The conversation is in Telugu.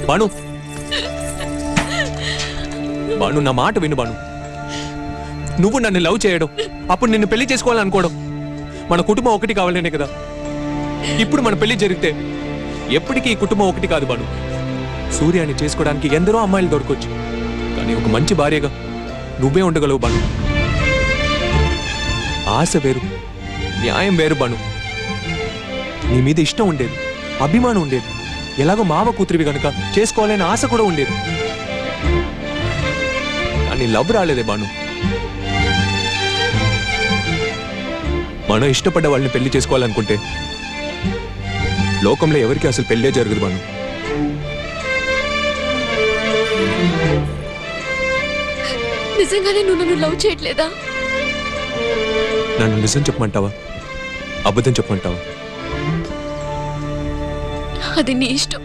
బాను బాను నా మాట విను బాను. నువ్వు నన్ను లవ్ చేయడం, అప్పుడు నిన్ను పెళ్లి చేసుకోవాలనుకోవడం, మన కుటుంబం ఒకటి కావాలనే కదా. ఇప్పుడు మన పెళ్లి జరిగితే ఎప్పటికీ ఈ కుటుంబం ఒకటి కాదు బాను. సూర్యాన్ని చేసుకోవడానికి ఎందరో అమ్మాయిలు దొరకొచ్చు, కానీ ఒక మంచి భార్యగా నువ్వే ఉండగలవు బాను. ఆశ వేరు, న్యాయం వేరు బాను. నీ మీద ఇష్టం ఉండేది, అభిమానం ఉండేది, ఎలాగో మామ కూతురివి గనుక చేసుకోవాలని ఆశ కూడా ఉండేది. కానీ లవ్ రాలేదే బాను. మనం ఇష్టపడ్డ వాళ్ళని పెళ్లి చేసుకోవాలనుకుంటే లోకంలో ఎవరికి అసలు పెళ్ళే జరగదు బాను. నిజంగానే నువ్వు నన్ను లవ్ చేయట్లేదా? నన్ను నిజం చెప్పమంటావా, అబద్ధం చెప్పమంటావా? అది నీ ఇష్టం.